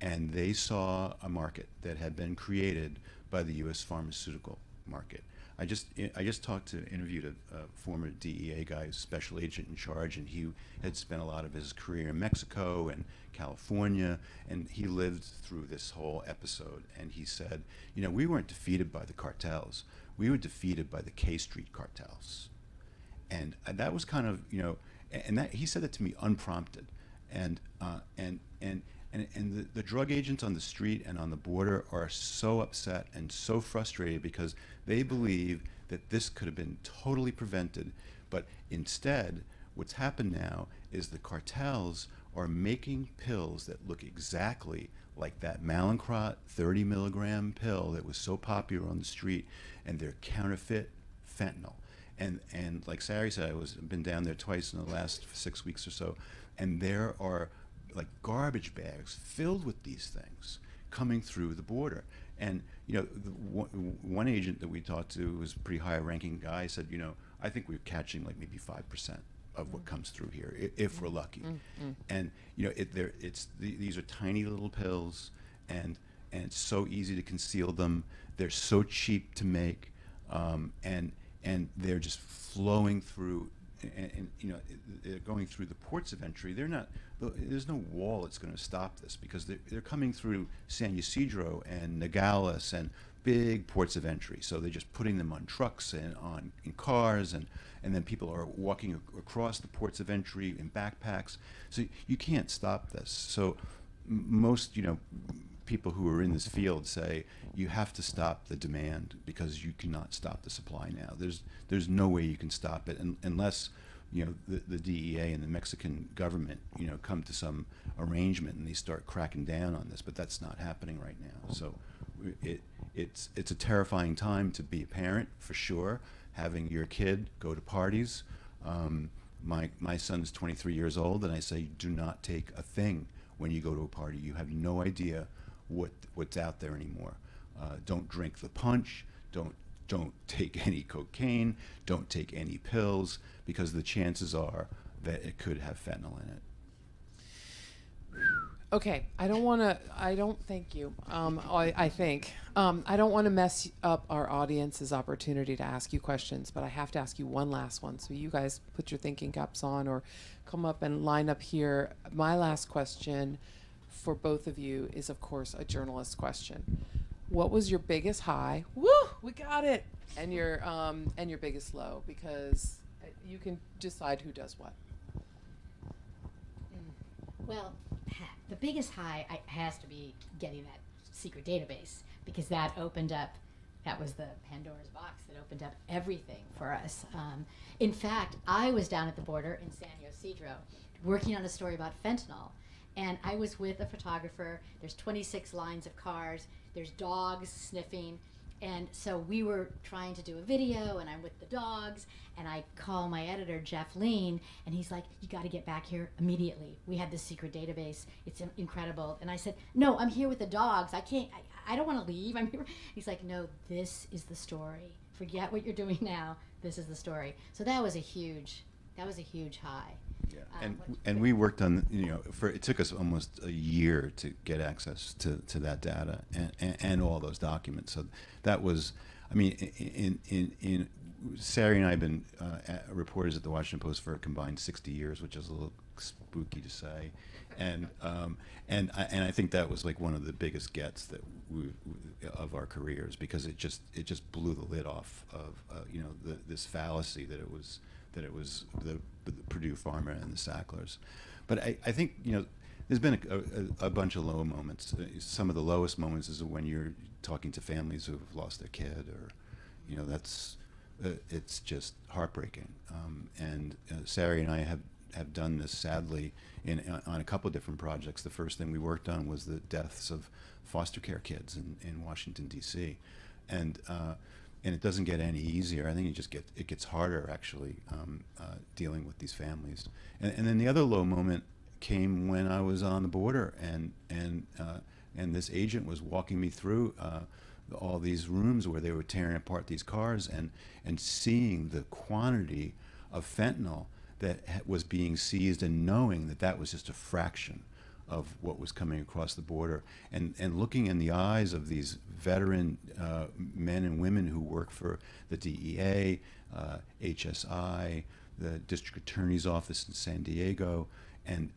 and they saw a market that had been created by the U.S. pharmaceutical market. I just interviewed a former DEA guy, special agent in charge, and he had spent a lot of his career in Mexico and California, and he lived through this whole episode. And he said, we weren't defeated by the cartels, we were defeated by the K Street cartels. And that was kind of, and that he said that to me unprompted. And the drug agents on the street and on the border are so upset and so frustrated because they believe that this could have been totally prevented. But instead, what's happened now is the cartels are making pills that look exactly like that Mallinckrodt 30 milligram pill that was so popular on the street, and they're counterfeit fentanyl. And like Sari said, I've been down there twice in the last 6 weeks or so, and there are like garbage bags filled with these things coming through the border. And one agent that we talked to was a pretty high-ranking guy, said, I think we're catching like maybe 5% of what comes through here, if we're lucky. And these are tiny little pills, and it's so easy to conceal them. They're so cheap to make, and they're just flowing through. And they're going through the ports of entry. There's no wall that's going to stop this, because they're coming through San Ysidro and Nogales and big ports of entry. So they're just putting them on trucks and in cars, and then people are walking across the ports of entry in backpacks. So you can't stop this. So most people who are in this field say you have to stop the demand because you cannot stop the supply now. There's no way you can stop it unless the DEA and the Mexican government come to some arrangement and they start cracking down on this. But that's not happening right now. So it's a terrifying time to be a parent, for sure. Having your kid go to parties. My son is 23 years old, and I say, do not take a thing when you go to a party. You have no idea what's out there anymore. Don't drink the punch. Don't take any cocaine. Don't take any pills, because the chances are that it could have fentanyl in it. Okay, I don't want to. Thank you. I think I don't want to mess up our audience's opportunity to ask you questions, but I have to ask you one last one. So you guys put your thinking caps on or come up and line up here. My last question for both of you is, of course, a journalist question. What was your biggest high? Woo, we got it. And your biggest low, because you can decide who does what. Well, the biggest high has to be getting that secret database, because that opened up that was the Pandora's box that opened up everything for us. In fact, I was down at the border in San Ysidro working on a story about fentanyl. And I was with a photographer. There's 26 lines of cars. There's dogs sniffing. And so we were trying to do a video, and I'm with the dogs, and I call my editor, Jeff Lean, and he's like, you got to get back here immediately. We have this secret database. It's incredible. And I said, no, I'm here with the dogs. I don't want to leave. I'm here. He's like, no, this is the story. Forget what you're doing now. This is the story. So that was a huge high. Yeah, and we worked on, it took us almost a year to get access to that data and all those documents. So that was, in Sari and I have been reporters at the Washington Post for a combined 60 years, which is a little spooky to say, and I think that was like one of the biggest gets that of our careers, because it just blew the lid off of this fallacy that it was the Purdue Pharma and the Sacklers. But I think there's been a bunch of low moments. Some of the lowest moments is when you're talking to families who've lost their kid, or that's it's just heartbreaking. And Sari and I have done this sadly on a couple of different projects. The first thing we worked on was the deaths of foster care kids in Washington, D.C. And it doesn't get any easier. I think it gets harder, actually, dealing with these families. And then the other low moment came when I was on the border, and this agent was walking me through all these rooms where they were tearing apart these cars, and seeing the quantity of fentanyl that was being seized, and knowing that was just a fraction of what was coming across the border, and looking in the eyes of these veteran men and women who work for the DEA, HSI, the District Attorney's Office in San Diego, and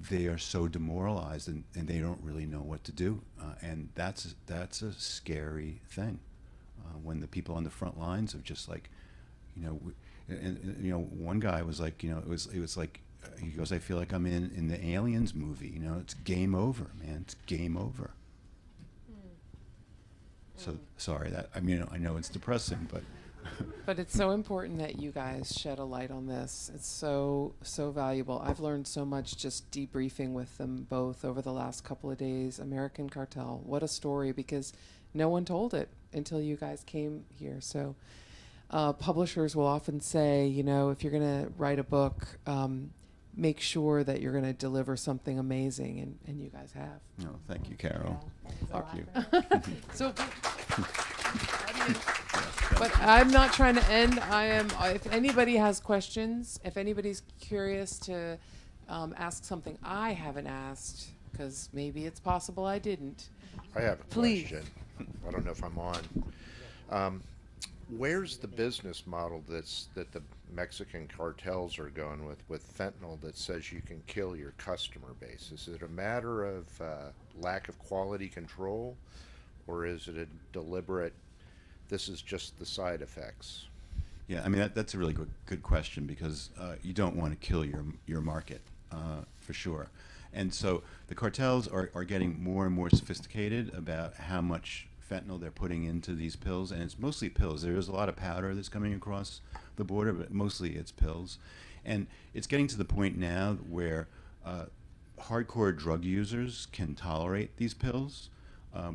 they are so demoralized, and they don't really know what to do, and that's a scary thing when the people on the front lines are just like, one guy was like, it was like, he goes, I feel like I'm in the Aliens movie. It's game over, man. It's game over. So sorry that I know it's depressing, but But it's so important that you guys shed a light on this. It's so valuable. I've learned so much just debriefing with them both over the last couple of days. American Cartel, what a story, because no one told it until you guys came here. So publishers will often say, if you're going to write a book, make sure that you're going to deliver something amazing, and you guys have. No, thank you, Carol. Yeah, Thank you. So, but I'm not trying to end. If anybody has questions, if anybody's curious to ask something I haven't asked, because maybe it's possible I didn't. I have a Please. question. I don't know if I'm on. Where's the business model that the Mexican cartels are going with fentanyl that says you can kill your customer base? Is it a matter of lack of quality control, or is it a deliberate, this is just the side effects? Yeah, that's a really good question, because you don't want to kill your market, for sure. And so the cartels are getting more and more sophisticated about how much fentanyl they're putting into these pills, and it's mostly pills. There is a lot of powder that's coming across the border, but mostly it's pills. And it's getting to the point now where hardcore drug users can tolerate these pills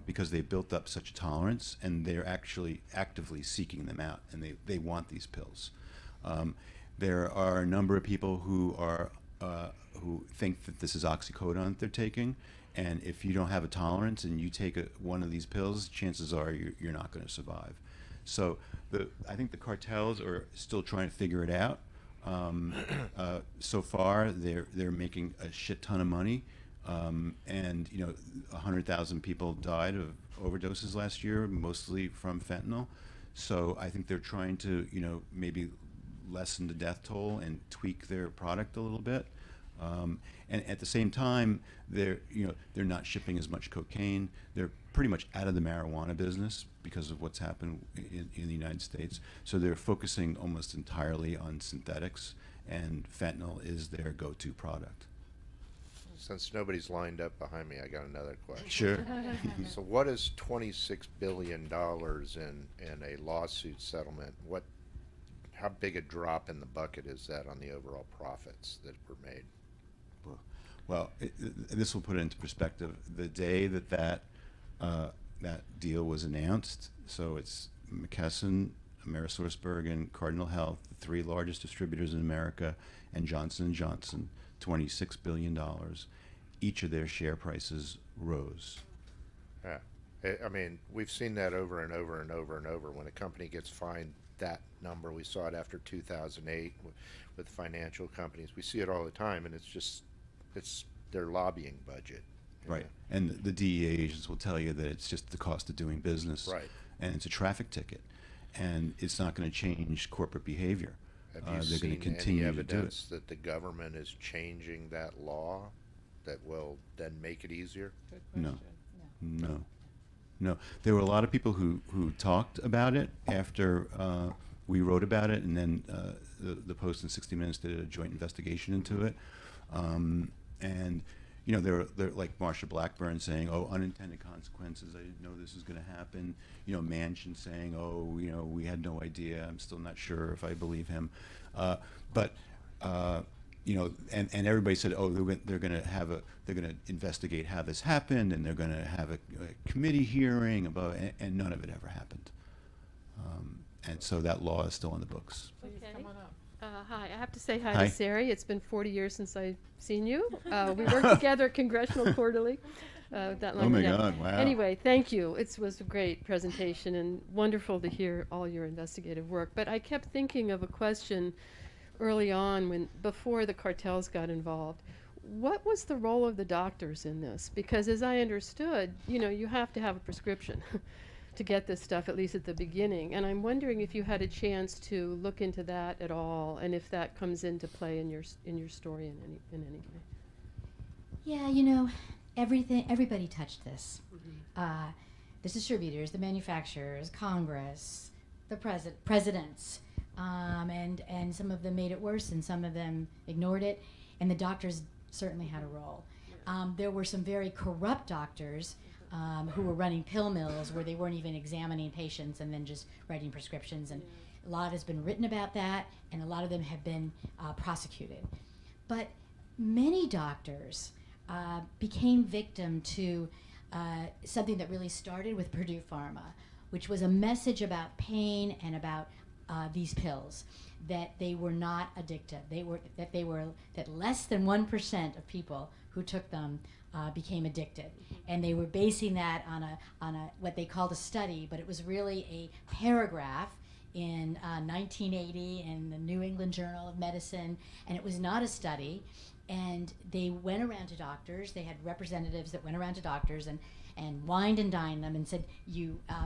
because they've built up such a tolerance, and they're actually actively seeking them out, and they want these pills. There are a number of people who think that this is oxycodone that they're taking, and if you don't have a tolerance and you take one of these pills, chances are you're not going to survive. So I think the cartels are still trying to figure it out. So far, they're making a shit ton of money, and 100,000 people died of overdoses last year, mostly from fentanyl. So I think they're trying to maybe lessen the death toll and tweak their product a little bit. And at the same time, they're not shipping as much cocaine. They're pretty much out of the marijuana business because of what's happened in the United States. So they're focusing almost entirely on synthetics, and fentanyl is their go-to product. since nobody's lined up behind me, I got another question. Sure. So what is $26 billion in a lawsuit settlement? How big a drop in the bucket is that on the overall profits that were made? Well, this will put it into perspective. The day that deal was announced, so it's McKesson, AmerisourceBergen, Cardinal Health, the three largest distributors in America, and Johnson & Johnson, $26 billion. Each of their share prices rose. Yeah. I mean, we've seen that over and over and over and over. When a company gets fined that number, we saw it after 2008 with financial companies. We see it all the time, and it's their lobbying budget. Right. And the DEA agents will tell you that it's just the cost of doing business. Right. And it's a traffic ticket. And it's not going to change corporate behavior. Have They're you going to seen continue any to do it. evidence that the government is changing that law that will then make it easier? Good No. question. No. There were a lot of people who talked about it after we wrote about it, and then the Post and 60 Minutes did a joint investigation into it. And you know, they're like Marsha Blackburn saying, "Oh, unintended consequences. I didn't know this was going to happen." You know, Manchin saying, "Oh, you know, we had no idea. I'm still not sure if I believe him." But you know, and everybody said, "Oh, they're going to investigate how this happened, and they're going to have a committee hearing about," and none of it ever happened. And so that law is still in the books. Please Okay. come on up. Hi, I have to say hi Hi. to Sari. It's been 40 years since I've seen you. We worked together at Congressional Quarterly that long Oh my ago. God! Wow. Anyway, thank you. It was a great presentation and wonderful to hear all your investigative work. But I kept thinking of a question early on before the cartels got involved. What was the role of the doctors in this? Because as I understood, you know, you have to have a prescription to get this stuff, at least at the beginning. And I'm wondering if you had a chance to look into that at all, and if that comes into play in your story in any way. Yeah, you know, everybody touched this. The distributors, the manufacturers, Congress, the presidents, and some of them made it worse, and some of them ignored it, and the doctors certainly had a role. There were some very corrupt doctors who were running pill mills where they weren't even examining patients and then just writing prescriptions. And a lot has been written about that, and a lot of them have been prosecuted. But many doctors became victim to something that really started with Purdue Pharma, which was a message about pain and about these pills, that they were not addictive. That less than 1% of people who took them became addicted, and they were basing that on a what they called a study, but it was really a paragraph in 1980 in the New England Journal of Medicine, and it was not a study. And they went around to doctors. They had representatives that went around to doctors and wined and dined them and said,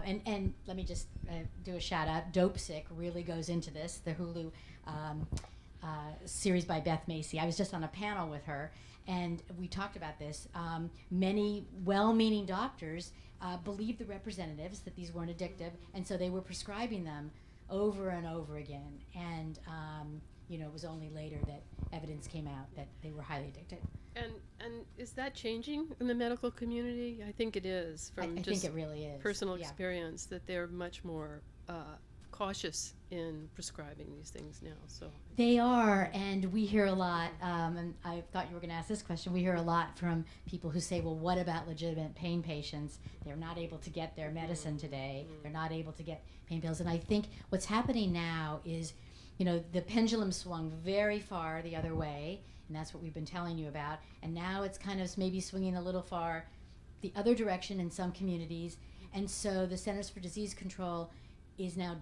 and let me just do a shout out. Dope Sick really goes into this, the Hulu series by Beth Macy. I was just on a panel with her, and we talked about this. Many well-meaning doctors believed the representatives that these weren't addictive, and so they were prescribing them over and over again. And you know, it was only later that evidence came out that they were highly addicted. And is that changing in the medical community? I think it is, I from think just it really is. personal Yeah. experience, that they're much more cautious in prescribing these things now. So They are, and we hear a lot, and I thought you were going to ask this question, we hear a lot from people who say, well, what about legitimate pain patients? They're not able to get their medicine today. They're not able to get pain pills. And I think what's happening now is, you know, the pendulum swung very far the other way, and that's what we've been telling you about. And now it's kind of maybe swinging a little far the other direction in some communities. And so the Centers for Disease Control is now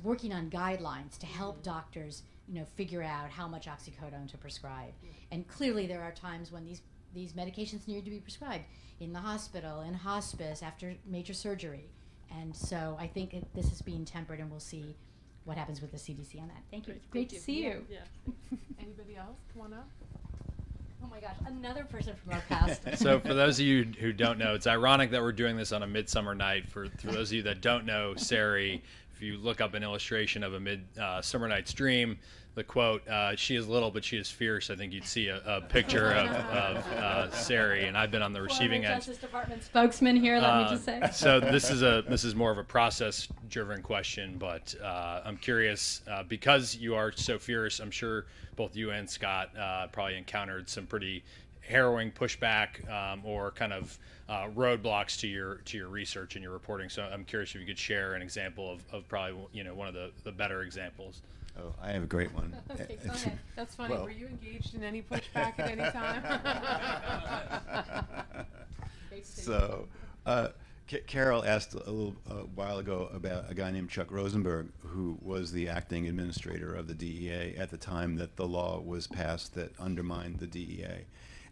working on guidelines to help doctors, you know, figure out how much oxycodone to prescribe. And clearly there are times when these medications need to be prescribed in the hospital, in hospice, after major surgery. And so I think this is being tempered, and we'll see what happens with the CDC on that. Thank you. It's great to see you. Yeah. Anybody else? Come on up. Oh my gosh, another person from our past. So for those of you who don't know, it's ironic that we're doing this on a midsummer night. For those of you that don't know Sari, if you look up an illustration of a midsummer night's dream, the quote, "She is little, but she is fierce." I think you'd see a picture of Sari, and I've been on the receiving end. Justice Department spokesman here. Let me just say. So this is more of a process-driven question, but I'm curious because you are so fierce. I'm sure both you and Scott probably encountered some pretty harrowing pushback or kind of roadblocks to your research and your reporting. So I'm curious if you could share an example of probably one of the better examples. Oh, I have a great one. Okay, go ahead. That's funny. Well- Were you engaged in any pushback at any time? So, Carol asked a little while ago about a guy named Chuck Rosenberg, who was the acting administrator of the DEA at the time that the law was passed that undermined the DEA.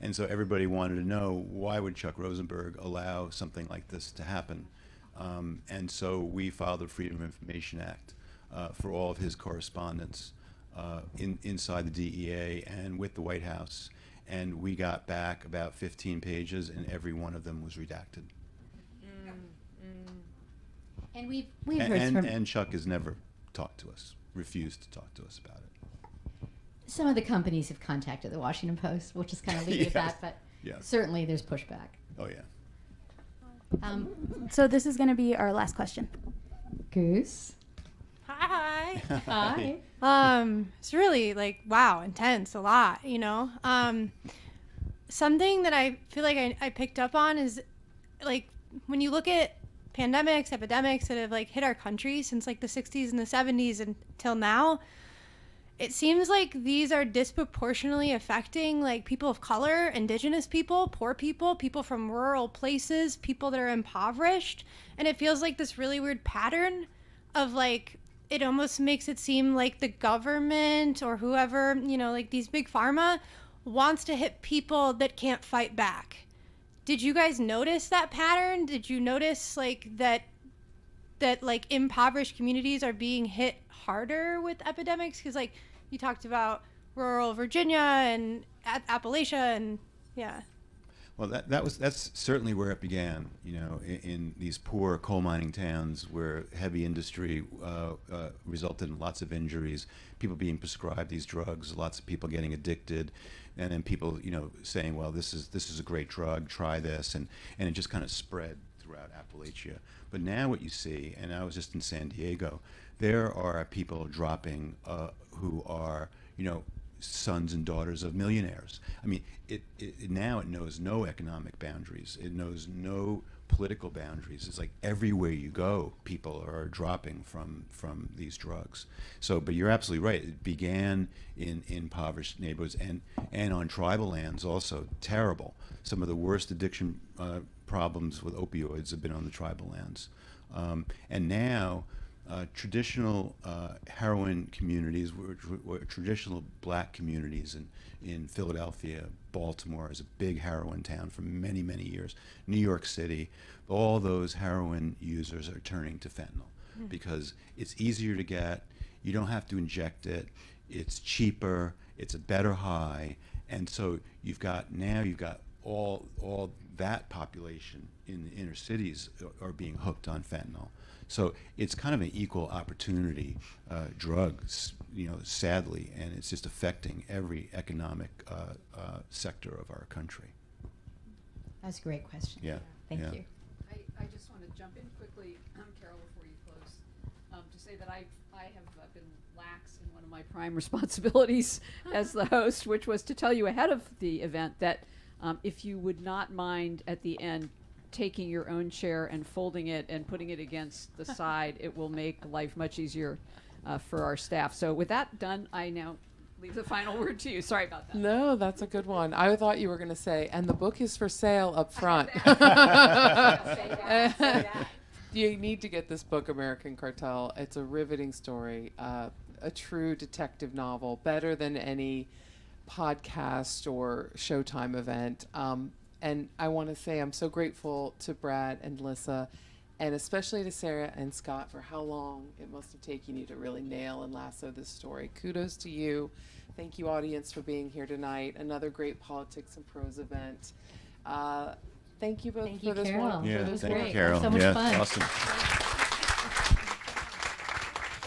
And so everybody wanted to know, why would Chuck Rosenberg allow something like this to happen? And so we filed the Freedom of Information Act for all of his correspondence inside the DEA and with the White House. And we got back about 15 pages, and every one of them was redacted. And we've heard from And Chuck has never talked to us, refused to talk to us about it. some of the companies have contacted the Washington Post. We'll just kind of leave it at that, but Yes. certainly there's pushback. Oh, yeah. So this is going to be our last question. Goose. Hi. Hi. It's really wow, intense, a lot, something that I feel like I picked up on is when you look at pandemics, epidemics that have hit our country since the 60s and the 70s until now, it seems like these are disproportionately affecting people of color, indigenous people, poor people, people from rural places, people that are impoverished. And it feels like this really weird pattern of it almost makes it seem like the government or whoever, these big pharma wants to hit people that can't fight back. Did you guys notice that pattern? Did you notice that impoverished communities are being hit harder with epidemics? Because you talked about rural Virginia and Appalachia and Well, that's certainly where it began. In these poor coal mining towns where heavy industry resulted in lots of injuries, people being prescribed these drugs, lots of people getting addicted, and then people, saying, "Well, this is a great drug, try this," and it just kind of spread throughout Appalachia. But now what you see, and I was just in San Diego, there are people dropping who are, sons and daughters of millionaires. I mean, it now it knows no economic boundaries. It knows no political boundaries. It's everywhere you go, people are dropping from these drugs. So, but you're absolutely right. It began in impoverished neighborhoods and on tribal lands also. Terrible. Some of the worst addiction problems with opioids have been on the tribal lands. And now, traditional heroin communities, were traditional black communities in Philadelphia, Baltimore is a big heroin town for many, many years. New York City, all those heroin users are turning to fentanyl because it's easier to get, you don't have to inject it, it's cheaper, it's a better high, and so you've got all that population in the inner cities are being hooked on fentanyl. So it's kind of an equal opportunity drug, sadly, and it's just affecting every economic sector of our country. That's a great question. Yeah. Thank yeah. you. I just want to jump in quickly, Carol, before you close, to say that I have been lax in one of my prime responsibilities as the host, which was to tell you ahead of the event that if you would not mind at the end taking your own chair and folding it and putting it against the side, it will make life much easier for our staff. So with that done, I now leave the final word to you. Sorry about that. No, that's a good one. I thought you were going to say, and the book is for sale up front. Say that. You need to get this book, American Cartel. It's a riveting story, a true detective novel, better than any podcast or Showtime event. And I want to say I'm so grateful to Brad and Lissa, and especially to Sarah and Scott for how long it must have taken you to really nail and lasso this story. Kudos to you. Thank you, audience, for being here tonight. Another great Politics and Prose event. Thank you both Thank for you, this Carol. one. Yeah, It was thank you, great. Carol. So much yeah, fun. awesome.